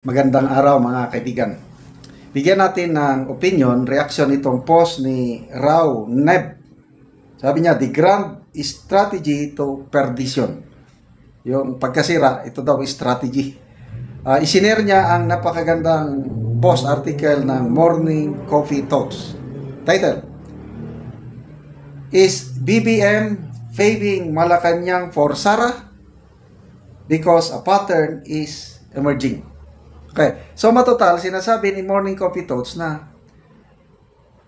Magandang araw mga kaibigan. Bigyan natin ng opinion, reaction itong post ni Rao Neb. Sabi niya, the grand strategy to perdition. Yung pagkasira, ito daw strategy. Isinare niya ang napakagandang post article ng Morning Coffee Talks. Title, Is BBM favoring Malacanang for Sara? Because a pattern is emerging. Okay. So matotal, sinasabi ni Morning Coffee Talks na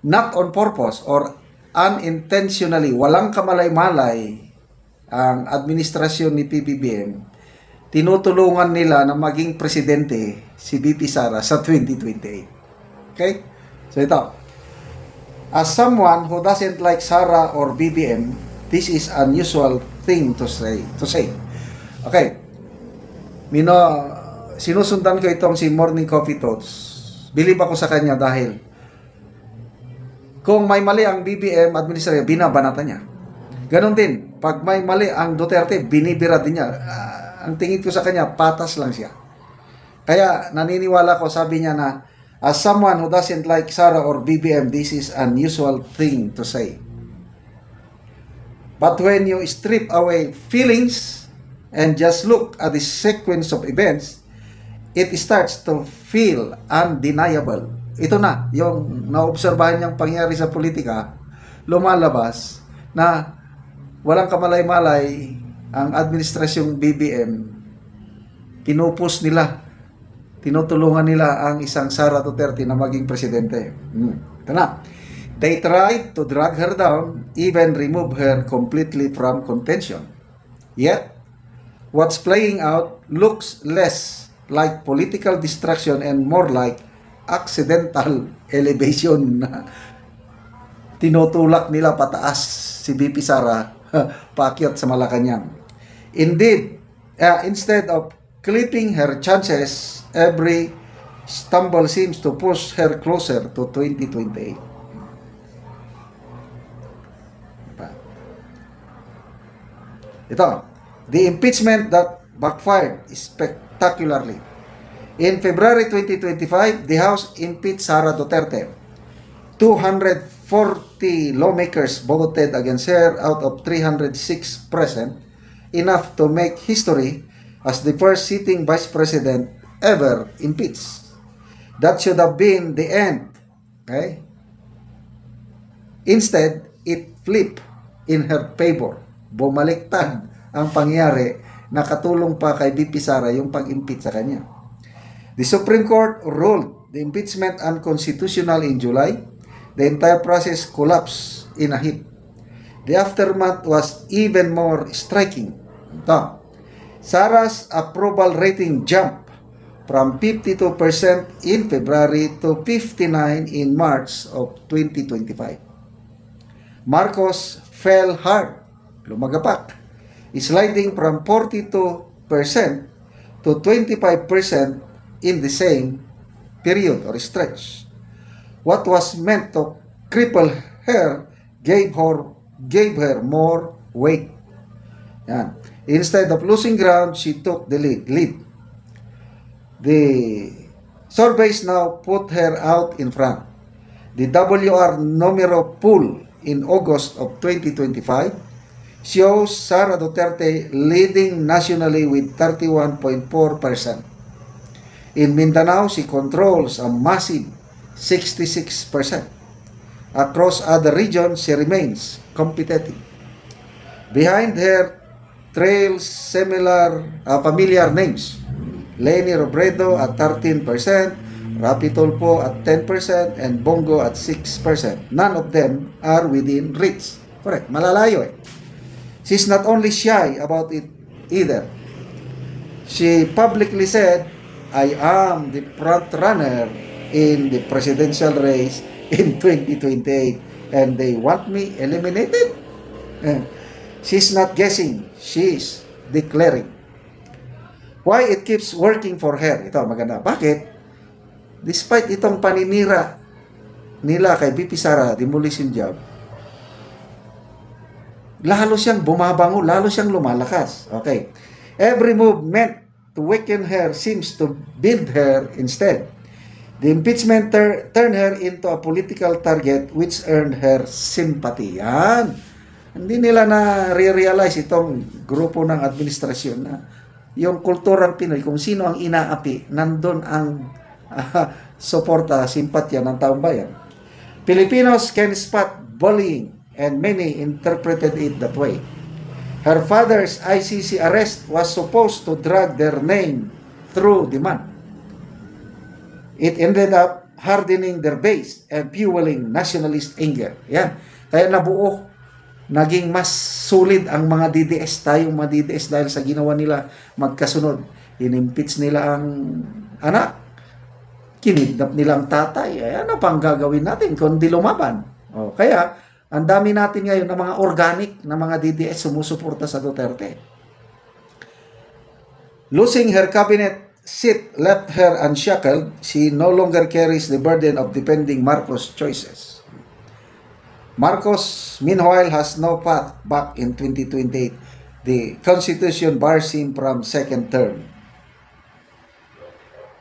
not on purpose or unintentionally, walang kamalay-malay ang administrasyon ni PBBM, tinutulungan nila na maging presidente si VP Sara sa 2028. Okay? So ito. As someone who doesn't like Sara or BBM, this is unusual thing to say. Okay. Sinusundan ko itong si Morning Coffee Talks. Believe ako sa kanya dahil kung may mali ang BBM administrasyon, binabanatan niya. Ganon din, pag may mali ang Duterte, binibira din niya. Ang tingin ko sa kanya, patas lang siya. Kaya naniniwala ko, sabi niya na, as someone who doesn't like Sara or BBM, this is unusual thing to say. But when you strip away feelings and just look at the sequence of events, it starts to feel undeniable. Ito na, yung naobserbahan niyang pangyari sa politika, lumalabas na walang kamalay-malay ang administrasyong BBM. Pinupus nila, tinutulungan nila ang isang Sara Duterte na maging presidente. Ito na. They tried to drag her down, even remove her completely from contention. Yet, what's playing out looks less like political distraction and more like accidental elevation na tinutulak nila pataas si VP Sara paakyat sa Malacanang. Indeed, instead of clipping her chances, every stumble seems to push her closer to 2028. Ito, the impeachment that backfired spectacularly. In February 2025, the House impeached Sara Duterte. 240 lawmakers voted against her out of 306 present, enough to make history as the first sitting vice president ever impeached. That should have been the end. Okay? Instead, it flipped in her favor. Bumaliktad ang pangyari, nakatulong pa kay VP Sara yung pag-impeach sa kanya. The Supreme Court ruled the impeachment unconstitutional in July. The entire process collapsed in a heap. The aftermath was even more striking. Ito, Sara's approval rating jumped from 52% in February to 59% in March of 2025. Marcos fell hard, lumagapak, sliding from 42% to 25% in the same period or stretch. What was meant to cripple her gave her more weight. Yan. Instead of losing ground, she took the lead. The surveys now put her out in front. The WR numero poll in August of 2025 shows Sara Duterte leading nationally with 31.4%. In Mindanao, she controls a massive 66%. Across other regions, she remains competitive. Behind her trails familiar names. Leni Robredo at 13%, Rapi Tulfo at 10%, and Bongo at 6%. None of them are within reach. Correct, malalayo eh. She's not only shy about it either. She publicly said, I am the front runner in the presidential race in 2028 and they want me eliminated? She's not guessing, she's declaring. Why it keeps working for her? Ito, maganda. Bakit? Despite itong paninira nila kay VP Sara, demolition job, lalo siyang bumabango, lalo siyang lumalakas. Okay. Every move meant to weaken her seems to build her instead. The impeachment turned her into a political target which earned her sympathy. Yan. Hindi nila na-realize itong grupo ng administrasyon na yung kulturang Pinoy, kung sino ang inaapi, nandun ang suporta, simpatya ng taong bayan. Filipinos can spot bullying and many interpreted it that way. Her father's ICC arrest was supposed to drag their name through the mud. It ended up hardening their base and fueling nationalist anger. Yan. Kaya nabuo, naging mas solid ang mga DDS, tayong mga DDS dahil sa ginawa nila magkasunod. Inimpeach nila ang anak, kinidnap nilang tatay. Ay, ano pang gagawin natin kundi lumaban? O, kaya, ang dami natin ngayon ng mga organic na mga DDS sumusuporta sa Duterte. Losing her cabinet seat left her unshackled. She no longer carries the burden of defending Marcos' choices. Marcos, meanwhile, has no path back in 2028. The Constitution bars him from second term.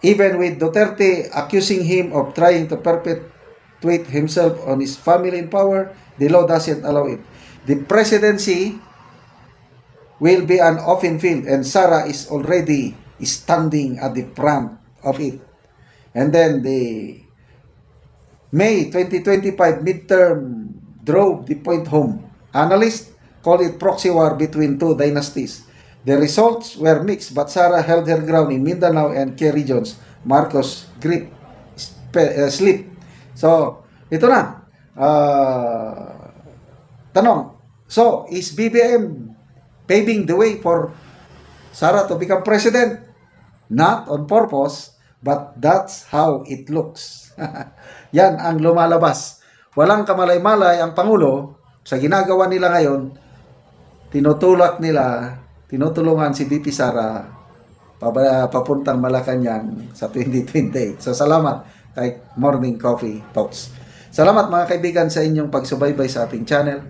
Even with Duterte accusing him of trying to perpetuate himself on his family in power, the law doesn't allow it. The presidency will be an open field, and Sara is already standing at the front of it. And then the May 2025 midterm drove the point home. Analysts call it proxy war between two dynasties. The results were mixed, but Sara held her ground in Mindanao and key regions. Marcos grip slip. So, ito na. Tanong. So, is BBM paving the way for Sara to become president? Not on purpose, but that's how it looks. Yan ang lumalabas. Walang kamalay-malay ang Pangulo sa ginagawa nila ngayon. Tinutulungan si BP Sara papuntang Malacanang sa 2028. So, salamat kay Morning Coffee Talks. Salamat mga kaibigan sa inyong pagsubaybay sa ating channel.